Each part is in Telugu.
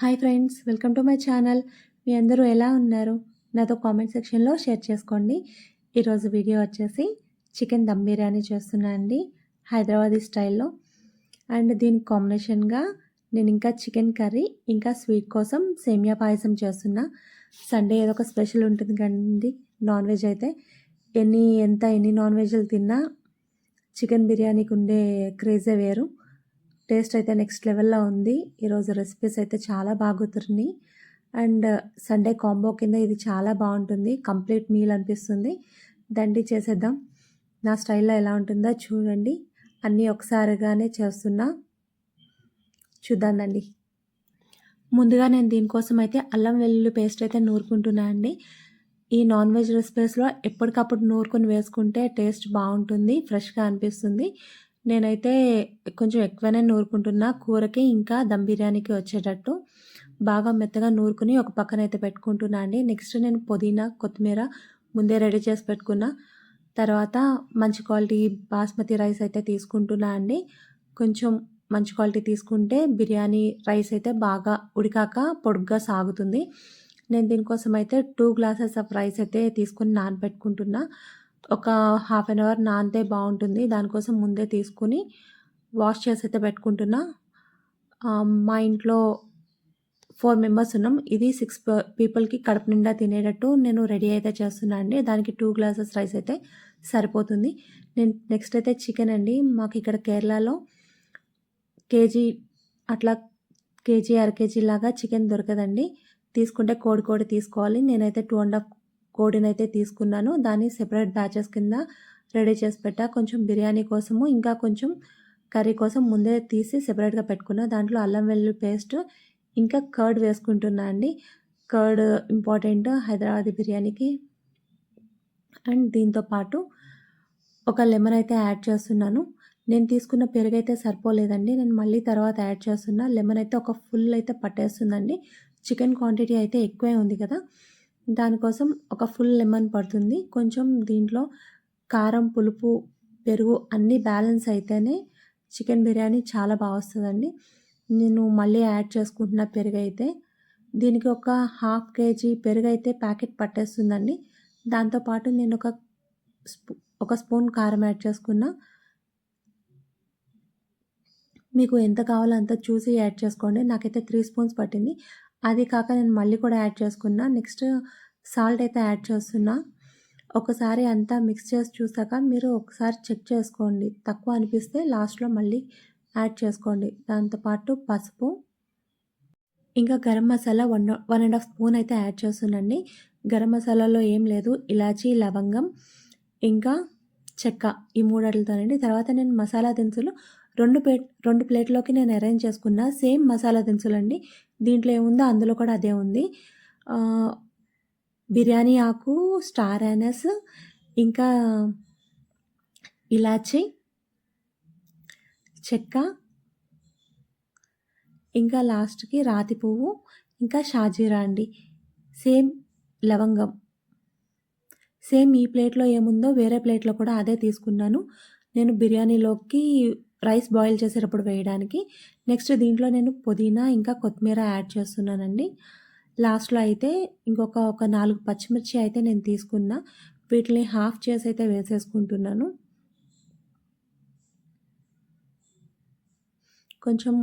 Hi friends, welcome to my channel. మీ అందరూ ఎలా ఉన్నారు? నాతో కామెంట్ సెక్షన్లో షేర్ చేసుకోండి. ఈరోజు వీడియో వచ్చేసి చికెన్ దమ్ బిర్యానీ చేస్తున్నా అండి, హైదరాబాదీ స్టైల్లో. అండ్ దీనికి కాంబినేషన్గా నేను ఇంకా చికెన్ కర్రీ ఇంకా స్వీట్ కోసం సేమియా పాయసం చేస్తున్నా. సండే ఏదో ఒక స్పెషల్ ఉంటుంది కండి, నాన్ వెజ్ అయితే ఎన్ని నాన్ వెజ్లు తిన్నా చికెన్ బిర్యానీకి ఉండే క్రేజే వేరు. టేస్ట్ అయితే నెక్స్ట్ లెవెల్లో ఉంది. ఈరోజు రెసిపీస్ అయితే చాలా బాగుతున్నాయి. అండ్ సండే కాంబో కింద ఇది చాలా బాగుంటుంది, కంప్లీట్ మీల్ అనిపిస్తుంది. దండి చేసేద్దాం. నా స్టైల్లో ఎలా ఉంటుందో చూడండి. అన్నీ ఒకసారిగానే చేస్తున్నా, చూద్దాం దండి. ముందుగా నేను దీనికోసం అయితే అల్లం వెల్లుల్లి పేస్ట్ అయితే నూరుకుంటున్నా అండి. ఈ నాన్ వెజ్ రెసిపీస్లో ఎప్పటికప్పుడు నూరుకొని వేసుకుంటే టేస్ట్ బాగుంటుంది, ఫ్రెష్గా అనిపిస్తుంది. నేనైతే కొంచెం ఎక్కువనే నూరుకుంటున్నా, కూరకి ఇంకా దమ్ బిర్యానీకి వచ్చేటట్టు బాగా మెత్తగా నూరుకుని ఒక పక్కన అయితే పెట్టుకుంటున్నా అండి. నెక్స్ట్ నేను పుదీనా కొత్తిమీర ముందే రెడీ చేసి పెట్టుకున్నా. తర్వాత మంచి క్వాలిటీ బాస్మతి రైస్ అయితే తీసుకుంటున్నా అండి. కొంచెం మంచి క్వాలిటీ తీసుకుంటే బిర్యానీ రైస్ అయితే బాగా ఉడికాక పొడుగ్గా సాగుతుంది. నేను దీనికోసం అయితే 2 గ్లాసెస్ ఆఫ్ రైస్ అయితే తీసుకుని నానబెట్టుకుంటున్నా. ఒక హాఫ్ అన్ అవర్ నానితే బాగుంటుంది. దానికోసం ముందే తీసుకుని వాష్ చేసి అయితే పెట్టుకుంటున్నా. మా ఇంట్లో 4 మెంబర్స్ ఉన్నాం. ఇది 6 పీపుల్కి కడుపు నిండా తినేటట్టు నేను రెడీ అయితే చేస్తున్నా అండి. దానికి 2 గ్లాసెస్ రైస్ అయితే సరిపోతుంది. నేను నెక్స్ట్ అయితే చికెన్ అండి. మాకు ఇక్కడ కేరళలో కేజీ అట్లా కేజీ అర కేజీ లాగా చికెన్ దొరకదండి. తీసుకుంటే కోడి తీసుకోవాలి. నేనైతే 2.5 కోడినైతే తీసుకున్నాను. దాన్ని సెపరేట్ బ్యాచెస్ కింద రెడీ చేసి పెట్టా. కొంచెం బిర్యానీ కోసము ఇంకా కొంచెం కర్రీ కోసం ముందే తీసి సెపరేట్గా పెట్టుకున్నా. దాంట్లో అల్లం వెల్లుల్లి పేస్ట్ ఇంకా కర్డ్ వేసుకుంటున్నా అండి. కర్డ్ ఇంపార్టెంట్ హైదరాబాదీ బిర్యానీకి. అండ్ దీంతో పాటు ఒక లెమన్ అయితే యాడ్ చేస్తున్నాను. నేను తీసుకున్న పెరుగు అయితే సరిపోలేదండి, నేను మళ్ళీ తర్వాత యాడ్ చేస్తున్నా. లెమన్ అయితే ఒక ఫుల్ అయితే పట్టేస్తుందండి. చికెన్ క్వాంటిటీ అయితే ఎక్కువే ఉంది కదా, దానికోసం ఒక ఫుల్ లెమన్ పడుతుంది. కొంచెం దీంట్లో కారం, పులుపు, పెరుగు అన్నీ బ్యాలెన్స్ అయితేనే చికెన్ బిర్యానీ చాలా బాగా వస్తుందండి. నేను మళ్ళీ యాడ్ చేసుకుంటున్న పెరుగు అయితే దీనికి ఒక హాఫ్ కేజీ పెరుగు అయితే ప్యాకెట్ పట్టేస్తుందండి. దాంతోపాటు నేను ఒక స్పూన్ కారం యాడ్ చేసుకున్నా. మీకు ఎంత కావాలో అంత చూసి యాడ్ చేసుకోండి. నాకైతే 3 స్పూన్స్ పట్టింది. అది కాక నేను మళ్ళీ కూడా యాడ్ చేసుకున్నా. నెక్స్ట్ సాల్ట్ అయితే యాడ్ చేస్తున్నా. ఒకసారి అంతా మిక్స్ చేసి చూసాక మీరు ఒకసారి చెక్ చేసుకోండి. తక్కువ అనిపిస్తే లాస్ట్లో మళ్ళీ యాడ్ చేసుకోండి. దాంతోపాటు పసుపు ఇంకా గరం మసాలా 1.5 స్పూన్ అయితే యాడ్ చేస్తున్నాండి. గరం మసాలాలో ఏం లేదు, ఇలాచీ, లవంగం ఇంకా చెక్క, ఈ 3 వాటితోనండి. తర్వాత నేను మసాలా దినుసులు 2 ప్లేట్లోకి నేను అరేంజ్ చేసుకున్న సేమ్ మసాలా దినుసులండి. దీంట్లో ఏముందో అందులో కూడా అదే ఉంది. బిర్యానీ ఆకు, స్టార్ యానస్, ఇంకా ఇలాచీ, చెక్క, ఇంకా లాస్ట్కి రాతి పువ్వు, ఇంకా షాజీరా అండి. సేమ్ లవంగం సేమ్ ఈ ప్లేట్లో ఏముందో వేరే ప్లేట్లో కూడా అదే తీసుకున్నాను నేను బిర్యానీలోకి రైస్ బాయిల్ చేసేటప్పుడు వేయడానికి. నెక్స్ట్ దీంట్లో నేను పుదీనా ఇంకా కొత్తిమీర యాడ్ చేస్తున్నానండి. లాస్ట్లో అయితే ఒక 4 పచ్చిమిర్చి అయితే నేను తీసుకున్నా. వీటిని హాఫ్ చేసి అయితే వేసేసుకుంటున్నాను. కొంచెం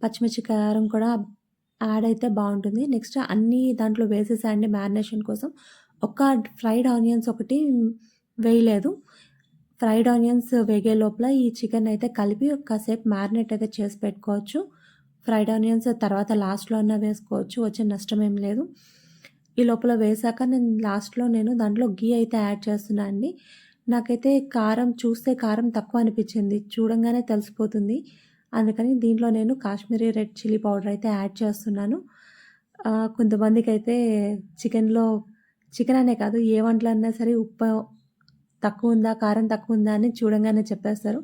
పచ్చిమిర్చి కారం కూడా యాడ్ అయితే బాగుంటుంది. నెక్స్ట్ అన్నీ దాంట్లో వేసేసాయండి మ్యారినేషన్ కోసం. ఒక ఫ్రైడ్ ఆనియన్స్ ఒకటి వేయలేదు. ఫ్రైడ్ ఆనియన్స్ వేగే లోపల ఈ చికెన్ అయితే కలిపి కాసేపు మ్యారినేట్ అయితే చేసి పెట్టుకోవచ్చు. ఫ్రైడ్ ఆనియన్స్ తర్వాత లాస్ట్లో అన్నా వేసుకోవచ్చు, వచ్చే నష్టం ఏం లేదు. ఈ లోపల వేసాక లాస్ట్లో దాంట్లో గీ అయితే యాడ్ చేస్తున్నా అండి. నాకైతే కారం చూస్తే కారం తక్కువ అనిపించింది, చూడంగానే తెలిసిపోతుంది. అందుకని దీంట్లో నేను కాశ్మీరీ రెడ్ చిల్లీ పౌడర్ అయితే యాడ్ చేస్తున్నాను. కొంతమందికి అయితే చికెన్ అనే కాదు, ఏ వంటలు అన్నా సరే ఉప్పు తక్కువ ఉందా, కారం తక్కువ ఉందా అని చూడంగానే చెప్పేస్తారు.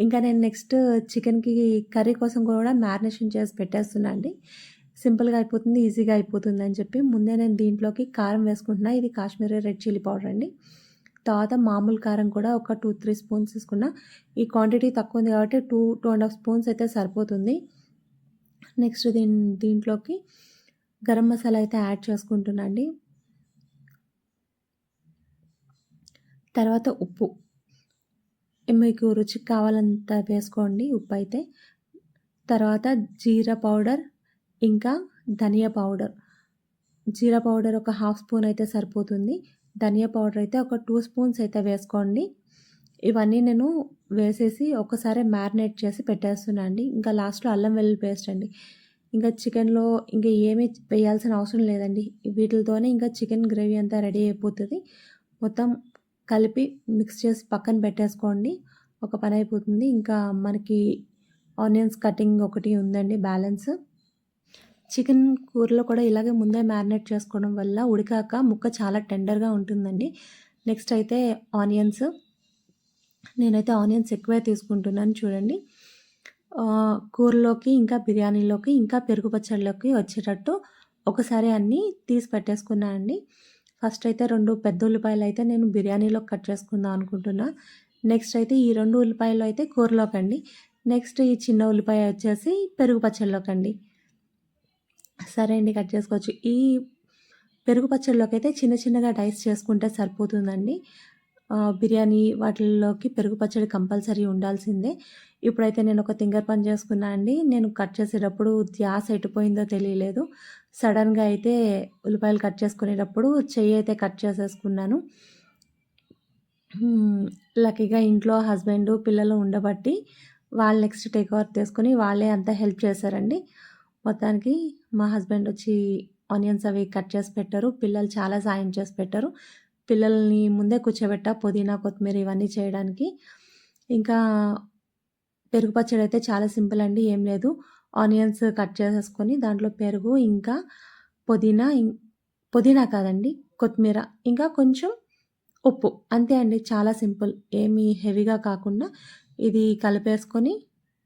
ఇంకా నేను నెక్స్ట్ చికెన్కి కర్రీ కోసం కూడా మ్యారినేషన్ చేసి పెట్టేస్తున్నా అండి. సింపుల్గా అయిపోతుంది, ఈజీగా అయిపోతుంది అని చెప్పి ముందే నేను దీంట్లోకి కారం వేసుకుంటున్నా. ఇది కాశ్మీరీ రెడ్ చిల్లీ పౌడర్ అండి. తర్వాత మామూలు కారం కూడా ఒక 2-3 స్పూన్స్ తీసుకున్నా. ఈ క్వాంటిటీ తక్కువ ఉంది కాబట్టి 2.5 స్పూన్స్ అయితే సరిపోతుంది. నెక్స్ట్ దీంట్లోకి గరం మసాలా అయితే యాడ్ చేసుకుంటున్నా అండి. తర్వాత ఉప్పు మీకు రుచికి కావాలంత వేసుకోండి ఉప్పు అయితే. తర్వాత జీరా పౌడర్, ఇంకా ధనియా పౌడర్. జీరా పౌడర్ ఒక హాఫ్ స్పూన్ అయితే సరిపోతుంది. ధనియా పౌడర్ అయితే ఒక 2 స్పూన్స్ అయితే వేసుకోండి. ఇవన్నీ నేను వేసేసి ఒకసారి మ్యారినేట్ చేసి పెట్టేస్తున్నా అండి. ఇంకా లాస్ట్‌లో అల్లం వెల్లుల్లి పేస్ట్ అండి. ఇంకా చికెన్‌లో ఇంకా ఏమీ వేయాల్సిన అవసరం లేదండి. వీటిలతోనే ఇంకా చికెన్ గ్రేవీ అంతా రెడీ అయిపోతది. మొత్తం కలిపి మిక్స్ చేసి పక్కన పెట్టేసుకోండి. ఒక పని అయిపోతుంది. ఇంకా మనకి ఆనియన్స్ కటింగ్ ఒకటి ఉందండి బ్యాలెన్స్. చికెన్ కూరలో కూడా ఇలాగే ముందే మ్యారినేట్ చేసుకోవడం వల్ల ఉడికాక ముక్క చాలా టెండర్‌గా ఉంటుందండి. నెక్స్ట్ అయితే ఆనియన్స్. నేనైతే ఆనియన్స్ ఎక్కువే తీసుకుంటున్నాను చూడండి. కూరలోకి, ఇంకా బిర్యానీలోకి, ఇంకా పెరుగు పచ్చడిలోకి వచ్చేటట్టు ఒకసారి అన్నీ తీసి పెట్టేసుకున్నా అండి. ఫస్ట్ అయితే 2 పెద్ద ఉల్లిపాయలు అయితే నేను బిర్యానీలోకి కట్ చేసుకుందాం అనుకుంటున్నా. నెక్స్ట్ అయితే ఈ 2 ఉల్లిపాయలు అయితే కూరలోకండి. నెక్స్ట్ ఈ చిన్న ఉల్లిపాయ వచ్చేసి పెరుగు పచ్చడిలోకండి. సరే అండి, కట్ చేసుకోవచ్చు. ఈ పెరుగు పచ్చడిలోకి అయితే చిన్న చిన్నగా డైస్ చేసుకుంటే సరిపోతుందండి. బిర్యానీ వాటిల్లోకి పెరుగు పచ్చడి కంపల్సరీ ఉండాల్సిందే. ఇప్పుడైతే నేను ఒక తింగర్ పని చేసుకున్నా అండి. నేను కట్ చేసేటప్పుడు ధ్యాస ఎటుపోయిందో తెలియలేదు. సడన్‌గా అయితే ఉల్లిపాయలు కట్ చేసుకునేటప్పుడు చెయ్యి అయితే కట్ చేసేసుకున్నాను. లక్కీగా ఇంట్లో హస్బెండు, పిల్లలు ఉండబట్టి వాళ్ళు నెక్స్ట్ టేక్ ఓవర్ తీసుకొని వాళ్ళే అంతా హెల్ప్ చేశారండి. మొత్తానికి మా హస్బెండ్ వచ్చి ఆనియన్స్ అవి కట్ చేసి పెట్టారు. పిల్లలు చాలా సాయం చేసి పెట్టారు. పిల్లల్ని ముందే కూర్చోబెట్టా పుదీనా, కొత్తిమీర ఇవన్నీ చేయడానికి. ఇంకా పెరుగు పచ్చడి అయితే చాలా సింపుల్ అండి. ఏం లేదు. ఆనియన్స్ కట్ చేసేసుకొని దాంట్లో పెరుగు, ఇంకా పుదీనా పుదీనా కాదండి, కొత్తిమీర, ఇంకా కొంచెం ఉప్పు. అంతే అండి. చాలా సింపుల్. ఏమీ హెవీగా కాకుండా ఇది కలిపేసుకొని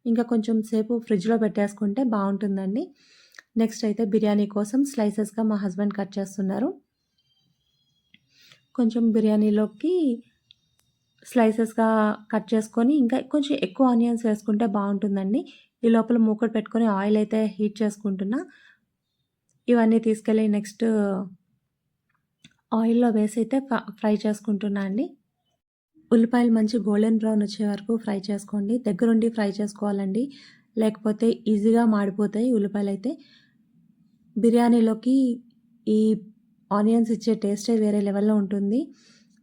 ఇంకా కొంచెం సేపు ఫ్రిడ్జ్‌లో పెట్టేసుకుంటే బావుంటుందండి. నెక్స్ట్ అయితే బిర్యానీ కోసం స్లైసెస్‌గా మా హస్బెండ్ కట్ చేస్తున్నారు. కొంచెం బిర్యానీలోకి స్లైసెస్‌గా కట్ చేసుకొని ఇంకా కొంచెం ఎక్కువ ఆనియన్స్ వేసుకుంటే బావుంటుందండి. ఈ లోపల మూకుడు పెట్టుకొని ఆయిల్ అయితే హీట్ చేసుకుంటున్నా. ఇవన్నీ తీసుకెళ్ళి నెక్స్ట్ ఆయిల్‌లో వేసి అయితే ఫ్రై చేసుకుంటున్నా అండి. ఉల్లిపాయలు మంచి గోల్డెన్ బ్రౌన్ వచ్చే వరకు ఫ్రై చేసుకోండి. దగ్గరుండి ఫ్రై చేసుకోవాలండి. లేకపోతే ఈజీగా మాడిపోతాయి ఉల్లిపాయలైతే. బిర్యానీలోకి ఈ ఆనియన్స్ ఇచ్చే టేస్టే వేరే లెవెల్‌లో ఉంటుంది.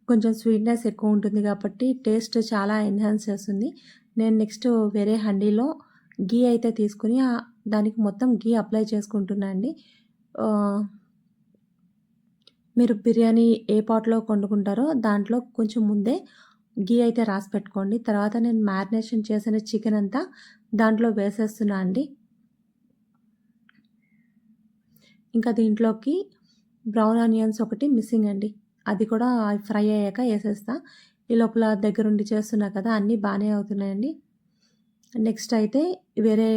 కొంచెం స్వీట్‌నెస్ ఎక్కువ ఉంటుంది కాబట్టి టేస్ట్ చాలా ఎన్హాన్స్ చేస్తుంది. నేను నెక్స్ట్ వేరే హండీలో ఘీ అయితే తీసుకొని దానికి మొత్తం ఘీ అప్లై చేసుకుంటున్నా అండి. మీరు బిర్యానీ ఏ పాట్‌లో వండుకుంటారో దాంట్లో కొంచెం ముందే ఘీ అయితే రాసి పెట్టుకోండి. తర్వాత నేను మ్యారినేషన్ చేసిన చికెన్ అంతా దాంట్లో వేసేస్తున్నా అండి. ఇంకా దీంట్లోకి బ్రౌన్ ఆనియన్స్ ఒకటి మిస్సింగ్ అండి. అది కూడా ఫ్రై అయ్యాక ఏసేస్తా. ఈ లోపల దగ్గరుండి చేస్తున్నా కదా! అన్నీ బానే అవుతున్నాయండి. నెక్స్ట్ అయితే వేరే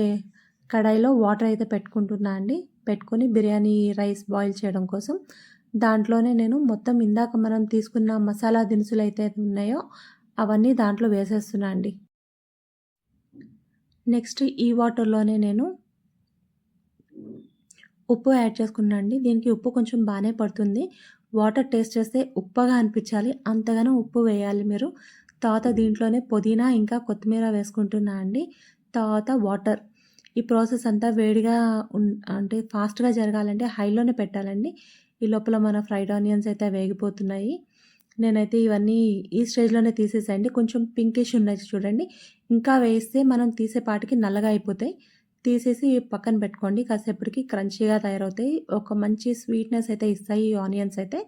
కడాయిలో వాటర్ అయితే పెట్టుకుంటున్నా అండి. పెట్టుకొని బిర్యానీ రైస్ బాయిల్ చేయడం కోసం దాంట్లోనే నేను మొత్తం ఇందాక మనం తీసుకున్న మసాలా దినుసులైతే ఉన్నాయో అవన్నీ దాంట్లో వేసేస్తున్నా అండి. నెక్స్ట్ ఈ వాటర్‌లోనే నేను ఉప్పు యాడ్ చేసుకున్నా అండి. దీనికి ఉప్పు కొంచెం బానే పడుతుంది. వాటర్ టేస్ట్ చేస్తే ఉప్పగా అనిపించాలి. అంతగానో ఉప్పు వేయాలి మీరు. తర్వాత దీంట్లోనే పుదీనా, ఇంకా కొత్తిమీర వేసుకుంటున్నా అండి. తర్వాత వాటర్. ఈ ప్రాసెస్ అంతా వేడిగా అంటే ఫాస్ట్‌గా జరగాలంటే హైలోనే పెట్టాలండి. ఈ లోపల మన ఫ్రైడ్ ఆనియన్స్ అయితే వేగిపోతున్నాయి. నేనైతే ఇవన్నీ ఈ స్టేజ్‌లోనే తీసేసాయండి. కొంచెం పింకిష్ ఉన్నాయి చూడండి. ఇంకా వేస్తే మనం తీసేపాటికి నల్లగా అయిపోతాయి. తీసేసి పక్కన పెట్టుకోండి. కాసేపటికి క్రంచీగా తయారవుతాయి. ఒక మంచి స్వీట్‌నెస్ అయితే ఇస్తాయి ఈ ఆనియన్స్ అయితే.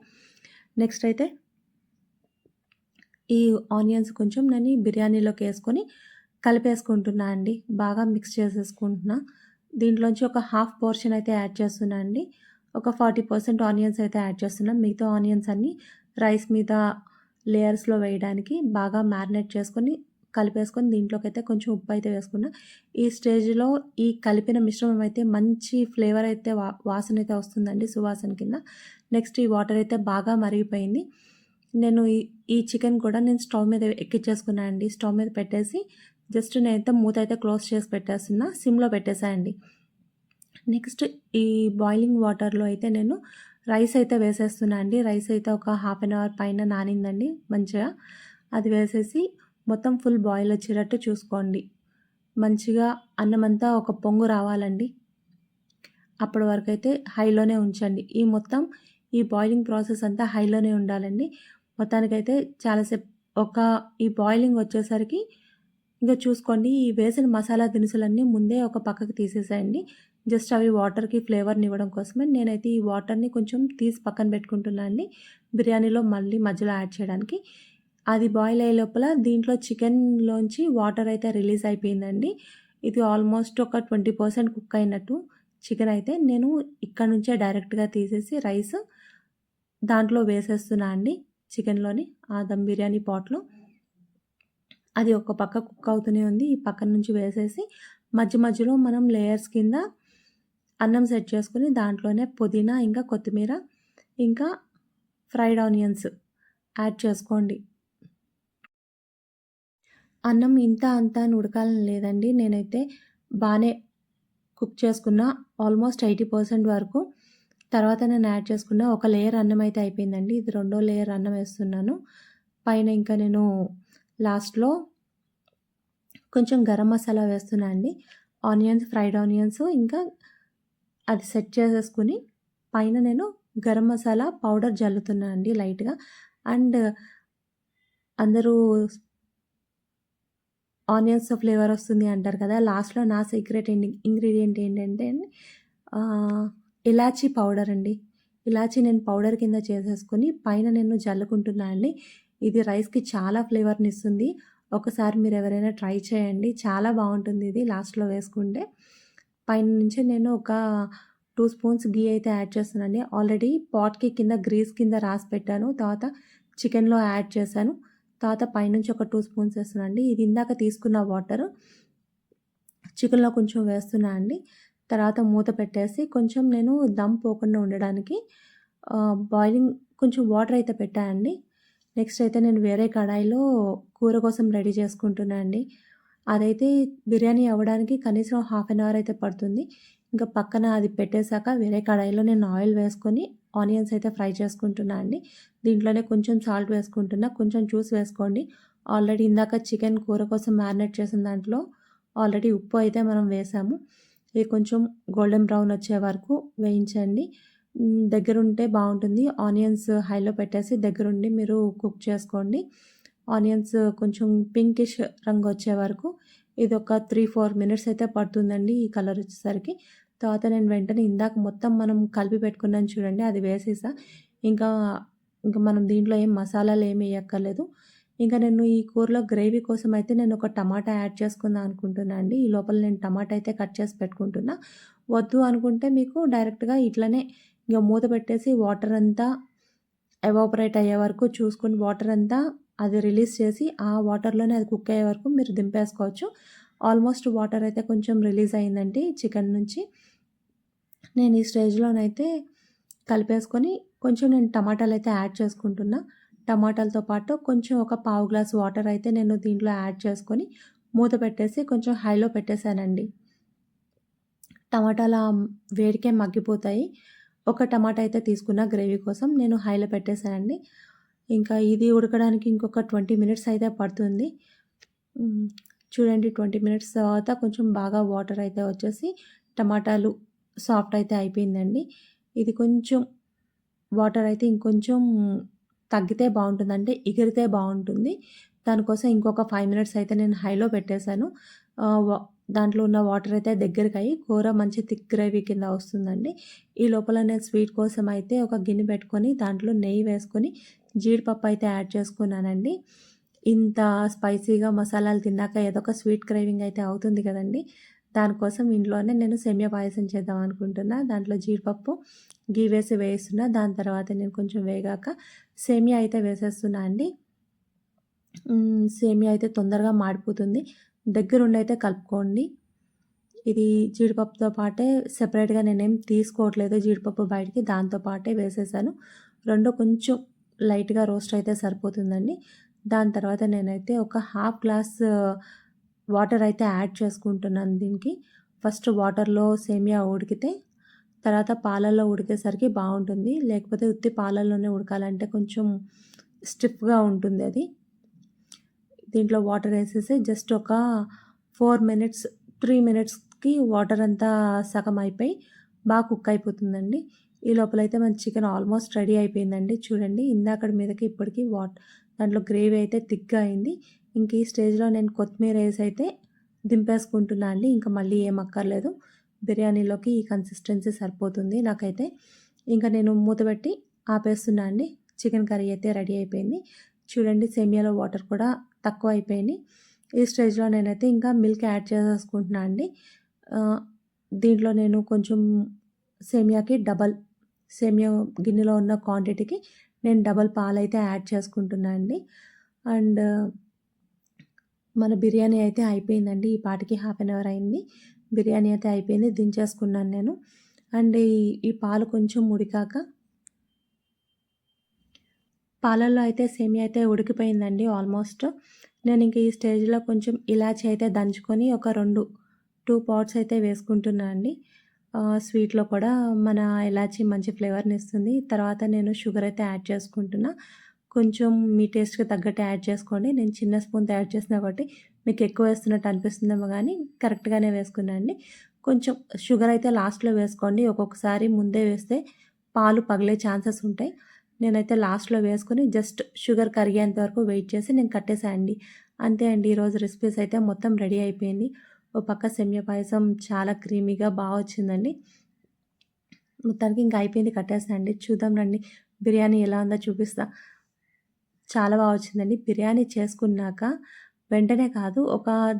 నెక్స్ట్ అయితే ఈ ఆనియన్స్ కొంచెం నేను బిర్యానీలోకి ఏసుకొని కలిపేసుకుంటున్నా అండి. బాగా మిక్స్ చేసేసుకుంటున్నా. దీంట్లోంచి ఒక హాఫ్ పోర్షన్ అయితే యాడ్ చేస్తున్నా అండి. ఒక 40% ఆనియన్స్ అయితే యాడ్ చేస్తున్నా. మిగతా ఆనియన్స్ అన్నీ రైస్ మీద లేయర్స్‌లో వేయడానికి బాగా మ్యారినేట్ చేసుకొని కలిపేసుకొని దీంట్లోకైతే కొంచెం ఉప్పు అయితే వేసుకున్నా. ఈ స్టేజ్‌లో ఈ కలిపిన మిశ్రమం అయితే మంచి ఫ్లేవర్ అయితే వాసన అయితే వస్తుందండి, సువాసన కింద. నెక్స్ట్ ఈ వాటర్ అయితే బాగా మరిగిపోయింది. నేను ఈ చికెన్ కూడా నేను స్టవ్ మీద ఎక్కించేసుకున్నా అండి. స్టవ్ మీద పెట్టేసి జస్ట్ నేనైతే మూత అయితే క్లోజ్ చేసి పెట్టేస్తున్నా. సిమ్‌లో పెట్టేసా అండి. నెక్స్ట్ ఈ బాయిలింగ్ వాటర్‌లో అయితే నేను రైస్ అయితే వేసేస్తున్నా అండి. రైస్ అయితే ఒక హాఫ్ అన్ అవర్ పైన నానిందండి మంచిగా. అది వేసేసి మొత్తం ఫుల్ బాయిల్ వచ్చేటట్టు చూసుకోండి. మంచిగా అన్నమంతా ఒక పొంగు రావాలండి. అప్పటి వరకైతే హైలోనే ఉంచండి. ఈ బాయిలింగ్ ప్రాసెస్ అంతా హైలోనే ఉండాలండి. మొత్తానికైతే చాలాసేపు ఈ బాయిలింగ్ వచ్చేసరికి ఇంక చూసుకోండి. ఈ వేసిన మసాలా దినుసులన్నీ ముందే ఒక పక్కకు తీసేసేయండి. జస్ట్ అవి వాటర్‌కి ఫ్లేవర్‌ని ఇవ్వడం కోసమే నేనైతే ఈ వాటర్‌ని కొంచెం తీసి పక్కన పెట్టుకుంటున్నా అండి. బిర్యానీలో మళ్ళీ మధ్యలో యాడ్ చేయడానికి. అది బాయిల్ అయ్యే లోపల దీంట్లో చికెన్‌లోంచి వాటర్ అయితే రిలీజ్ అయిపోయిందండి. ఇది ఆల్మోస్ట్ ఒక 20% కుక్ అయినట్టు చికెన్ అయితే నేను ఇక్కడ నుంచే డైరెక్ట్‌గా తీసేసి రైస్ దాంట్లో వేసేస్తున్నా అండి. చికెన్‌లోని ఆ దమ్ బిర్యానీ పాట్‌లో. అది ఒక పక్క కుక్ అవుతూనే ఉంది. ఈ పక్కన నుంచి వేసేసి మధ్యలో మనం లేయర్స్ కింద అన్నం సెట్ చేసుకొని దాంట్లోనే పుదీనా, ఇంకా కొత్తిమీర, ఇంకా ఫ్రైడ్ ఆనియన్స్ యాడ్ చేసుకోండి. అన్నం ఇంత అంత అని ఉడకాలని లేదండి. నేనైతే బానే కుక్ చేసుకున్న. ఆల్మోస్ట్ 80% వరకు. తర్వాత నేను యాడ్ చేసుకున్న ఒక లేయర్ అన్నం అయితే అయిపోయిందండి. ఇది రెండో లేయర్ అన్నం వేస్తున్నాను. పైన ఇంకా నేను లాస్ట్‌లో కొంచెం గరం మసాలా వేస్తున్నా అండి. ఫ్రైడ్ ఆనియన్స్ ఇంకా అది సెట్ చేసేసుకొని పైన నేను గరం మసాలా పౌడర్ జల్లుతున్నా అండి లైట్‌గా. అండ్ అందరూ ఆనియన్స్ ఫ్లేవర్ వస్తుంది అంటారు కదా! లాస్ట్‌లో నా సీక్రెట్ ఇంగ్రీడియంట్ ఏంటంటే ఇలాచీ పౌడర్ అండి. ఇలాచీ నేను పౌడర్ కింద చేసేసుకొని పైన నేను జల్లుకుంటున్నా అండి. ఇది రైస్‌కి చాలా ఫ్లేవర్‌నిస్తుంది. ఒకసారి మీరెవరైనా ట్రై చేయండి. చాలా బావుంటుంది ఇది లాస్ట్‌లో వేసుకుంటే. పైన నుంచి నేను ఒక 2 స్పూన్స్ ఘీ అయితే యాడ్ చేస్తున్నానండి. ఆల్రెడీ పాట్‌కి కింద గ్రీస్ కింద రాసి పెట్టాను. తర్వాత చికెన్‌లో యాడ్ చేశాను. తర్వాత పైనుంచి ఒక 2 స్పూన్స్ ఏస్తున్నానండి. ఇది ఇందాక తీసుకున్న వాటరు చికెన్‌లో కొంచెం వేస్తున్నా అండి. తర్వాత మూత పెట్టేసి కొంచెం నేను దమ్ పోకుండా ఉండడానికి బాయిలింగ్ కొంచెం వాటర్ అయితే పెట్టా అండి. నెక్స్ట్ అయితే నేను వేరే కడాయిలో కూర కోసం రెడీ చేసుకుంటున్నా అండి. అదైతే బిర్యానీ అవ్వడానికి కనీసం హాఫ్ అన్ అవర్ అయితే పడుతుంది. ఇంకా పక్కన అది పెట్టేసాక వేరే కడాయిలో నేను ఆయిల్ వేసుకొని ఆనియన్స్ అయితే ఫ్రై చేసుకుంటున్నా అండి. దీంట్లోనే కొంచెం సాల్ట్ వేసుకుంటున్నా. కొంచెం చూసి వేసుకోండి. ఆల్రెడీ ఇందాక చికెన్ కూర కోసం మ్యారినేట్ చేసిన దాంట్లో ఆల్రెడీ ఉప్పు అయితే మనం వేసాము. ఇది కొంచెం గోల్డెన్ బ్రౌన్ వచ్చే వరకు వేయించండి. దగ్గరుంటే బావుంటుంది. ఆనియన్స్ హైలో పెట్టేసి దగ్గరుండి మీరు కుక్ చేసుకోండి. ఆనియన్స్ కొంచెం పింకిష్ రంగు వచ్చే వరకు ఇది ఒక 3, 4 మినిట్స్ అయితే పడుతుందండి ఈ కలర్ వచ్చేసరికి. తర్వాత నేను వెంటనే ఇందాక మొత్తం మనం కలిపి పెట్టుకున్నాం చూడండి అది వేసేసా. ఇంకా, ఇంకా మనం దీంట్లో ఏం మసాలాలు ఏమి ఎయక్కర్లేదు. ఇంకా నేను ఈ కూరలో గ్రేవీ కోసం అయితే నేను ఒక టమాటా యాడ్ చేసుకుందాం అనుకుంటున్నా అండి. ఈ లోపల నేను టమాటా అయితే కట్ చేసి పెట్టుకుంటున్నా. వద్దు అనుకుంటే మీకు డైరెక్ట్‌గా ఇట్లనే ఇంక మూత పెట్టేసి వాటర్ అంతా ఎవాపరేట్ అయ్యే వరకు చూసుకొని వాటర్ అంతా అది రిలీజ్ చేసి ఆ వాటర్‌లోనే అది కుక్ అయ్యే వరకు మీరు దింపేసుకోవచ్చు. ఆల్మోస్ట్ వాటర్ అయితే కొంచెం రిలీజ్ అయిందండి చికెన్ నుంచి. నేను ఈ స్టేజ్‌లోనైతే కలిపేసుకొని కొంచెం నేను టమాటాలైతే యాడ్ చేసుకుంటున్నా. టమాటాలతో పాటు కొంచెం ఒక పావు గ్లాస్ వాటర్ అయితే నేను దీంట్లో యాడ్ చేసుకొని మూత పెట్టేసి కొంచెం హైలో పెట్టేసానండి. టమాటాల వేడికే మగ్గిపోతాయి. ఒక టమాటా అయితే తీసుకున్న గ్రేవీ కోసం నేను హైలో పెట్టేసానండి. ఇంకా ఇది ఉడకడానికి ఇంకొక 20 మినిట్స్ అయితే పడుతుంది. చూడండి 20 మినిట్స్ తర్వాత కొంచెం బాగా వాటర్ అయితే వచ్చేసి టమాటాలు సాఫ్ట్ అయితే అయిపోయిందండి. ఇది కొంచెం వాటర్ అయితే ఇంకొంచెం తగ్గితే బావుంటుంది. అంటే ఎగిరితే బావుంటుంది. దానికోసం ఇంకొక 5 మినిట్స్ అయితే నేను హైలో పెట్టేసాను. దాంట్లో ఉన్న వాటర్ అయితే దగ్గరికయ్యి కూర మంచి థిక్ గ్రేవీ కింద వస్తుందండి. ఈ లోపల నేను స్వీట్ కోసం అయితే ఒక గిన్నె పెట్టుకొని దాంట్లో నెయ్యి వేసుకొని జీడిపప్పు అయితే యాడ్ చేసుకున్నానండి. ఇంత స్పైసీగా మసాలాలు తిన్నాక ఏదో ఒక స్వీట్ క్రేవింగ్ అయితే అవుతుంది కదండీ! దానికోసం ఇంట్లోనే నేను సేమియా పాయసం చేద్దాం అనుకుంటున్నా. దాంట్లో జీడిపప్పు, ఘీ వేసి వేయిస్తున్నా. దాని తర్వాత నేను కొంచెం వేగాక సేమియా అయితే వేసేస్తున్నా అండి. సేమియా అయితే తొందరగా మాడిపోతుంది. దగ్గరుండి అయితే కలుపుకోండి. ఇది జీడిపప్పుతో పాటే సెపరేట్‌గా నేనేం తీసుకోవట్లేదు జీడిపప్పు బయటికి. దాంతో పాటే వేసేసాను. 2 కొంచెం లైట్‌గా రోస్ట్ అయితే సరిపోతుందండి. దాని తర్వాత నేనైతే ఒక హాఫ్ గ్లాస్ వాటర్ అయితే యాడ్ చేసుకుంటున్నాను దీనికి. ఫస్ట్ వాటర్‌లో సేమియా ఉడికితే, తర్వాత పాలల్లో ఉడికేసరికి బావుంటుంది. లేకపోతే ఉత్తి పాలల్లోనే ఉడకాలంటే కొంచెం స్టిఫ్‌గా ఉంటుంది అది. దీంట్లో వాటర్ ఏసేసి జస్ట్ ఒక 4 మినిట్స్, 3 మినిట్స్‌కి వాటర్ అంతా సగం అయిపోయి బాగా కుక్ అయిపోతుందండి. ఈ లోపలైతే మన చికెన్ ఆల్మోస్ట్ రెడీ అయిపోయిందండి. చూడండి ఇందాకటి మీదకి ఇప్పటికి దాంట్లో గ్రేవీ అయితే థిక్‌గా అయింది. ఇంక ఈ స్టేజ్‌లో నేను కొత్తిమీర ఏసైతే దింపేసుకుంటున్నా అండి. ఇంక మళ్ళీ ఏం అక్కర్లేదు. బిర్యానీలోకి ఈ కన్సిస్టెన్సీ సరిపోతుంది నాకైతే. ఇంక నేను మూత పెట్టి ఆపేస్తున్నా అండి. చికెన్ కర్రీ అయితే రెడీ అయిపోయింది. చూడండి సేమియాలో వాటర్ కూడా తక్కువ అయిపోయినాయి. ఈ స్టేజ్‌లో నేనైతే ఇంకా మిల్క్ యాడ్ చేసేసుకుంటున్నా అండి. దీంట్లో నేను కొంచెం సేమియాకి డబల్ సేమియా గిన్నెలో ఉన్న క్వాంటిటీకి నేను డబల్ పాలైతే యాడ్ చేసుకుంటున్నా అండి. అండ్ మన బిర్యానీ అయితే అయిపోయిందండి. ఈ పాటికి హాఫ్ అన్ అవర్ అయింది. బిర్యానీ అయితే అయిపోయింది. దించేసుకున్నాను నేను. అండ్ ఈ పాలు కొంచెం ఉడికాక పాలల్లో అయితే సేమియా అయితే ఉడికిపోయిందండి ఆల్మోస్ట్. నేను ఇంక ఈ స్టేజ్‌లో కొంచెం ఇలాచీ అయితే దంచుకొని ఒక 2 పాట్స్ అయితే వేసుకుంటున్నా అండి. స్వీట్‌లో కూడా మన ఇలాచీ మంచి ఫ్లేవర్‌నిస్తుంది. తర్వాత నేను షుగర్ అయితే యాడ్ చేసుకుంటున్నా. కొంచెం మీ టేస్ట్‌కి తగ్గట్టు యాడ్ చేసుకోండి. నేను చిన్న స్పూన్‌తో యాడ్ చేస్తున్నా కాబట్టి మీకు ఎక్కువ వేస్తున్నట్టు అనిపిస్తుందేమో గానీ కరెక్ట్‌గానే వేసుకున్నా అండి. కొంచెం షుగర్ అయితే లాస్ట్‌లో వేసుకోండి. ఒక్కొక్కసారి ముందే వేస్తే పాలు పగిలే ఛాన్సెస్ ఉంటాయి. నేనైతే లాస్ట్‌లో వేసుకొని జస్ట్ షుగర్ కరిగేంత వరకు వెయిట్ చేసి నేను కట్టేసా అండి. అంతే అండి. ఈరోజు రెసిపీస్ అయితే మొత్తం రెడీ అయిపోయింది. ఓ పక్క సేమియా పాయసం చాలా క్రీమీగా వచ్చిందండి. మొత్తానికి ఇంక అయిపోయింది కట్టేసా అండి. చూద్దాం రండి బిర్యానీ ఎలా ఉందో చూపిస్తా. చాలా వచ్చిందండి. బిర్యానీ చేసుకున్నాక వెంటనే కాదు,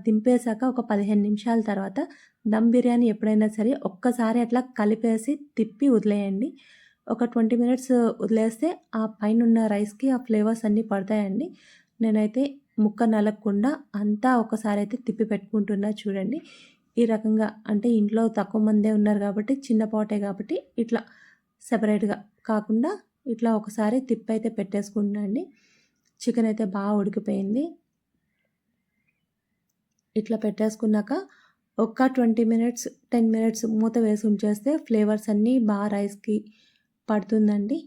దింపేసాక ఒక 15 నిమిషాల తర్వాత దమ్ బిర్యానీ ఎప్పుడైనా సరే ఒక్కసారి అట్లా కలిపేసి తిప్పి వదిలేయండి. ఒక 20 మినిట్స్ వదిలేస్తే ఆ పైనున్న రైస్‌కి ఆ ఫ్లేవర్స్ అన్నీ పడతాయండి. నేనైతే ముక్క నలగకుండా అంతా ఒకసారి అయితే తిప్పి పెట్టుకుంటున్నా చూడండి. ఈ రకంగా అంటే ఇంట్లో తక్కువ మందే ఉన్నారు కాబట్టి చిన్న పాటే కాబట్టి ఇట్లా సెపరేట్‌గా కాకుండా ఇట్లా ఒకసారి తిప్పైతే పెట్టేసుకుంటున్నా అండి. చికెన్ అయితే ఉడికిపోయింది. ఇట్లా పెట్టేసుకున్నాక ఒక 20 మినిట్స్, 10 మినిట్స్ మూత వేసి ఉంచేస్తే ఫ్లేవర్స్ అన్నీ రైస్‌కి పడుతుందండి.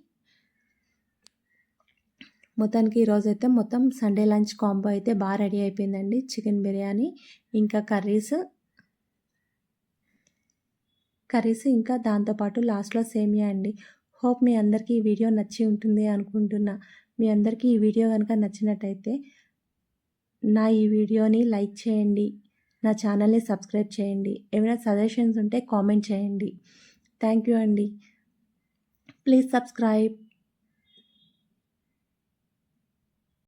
మొత్తానికి ఈరోజైతే మొత్తం సండే లంచ్ కాంబో అయితే రెడీ అయిపోయిందండి. చికెన్ బిర్యానీ, ఇంకా కర్రీస్ ఇంకా దాంతో పాటు లాస్ట్‌లో సేమియా అండి. హోప్ మీ అందరికీ ఈ వీడియో నచ్చి ఉంటుంది అనుకుంటున్నా. మీ అందరికీ ఈ వీడియో గనుక నచ్చినట్టయితే నా ఈ వీడియోని లైక్ చేయండి. నా ఛానల్‌ని సబ్స్క్రైబ్ చేయండి. ఏమైనా సజెషన్స్ ఉంటే కామెంట్ చేయండి. థ్యాంక్ యూ అండి. Please subscribe.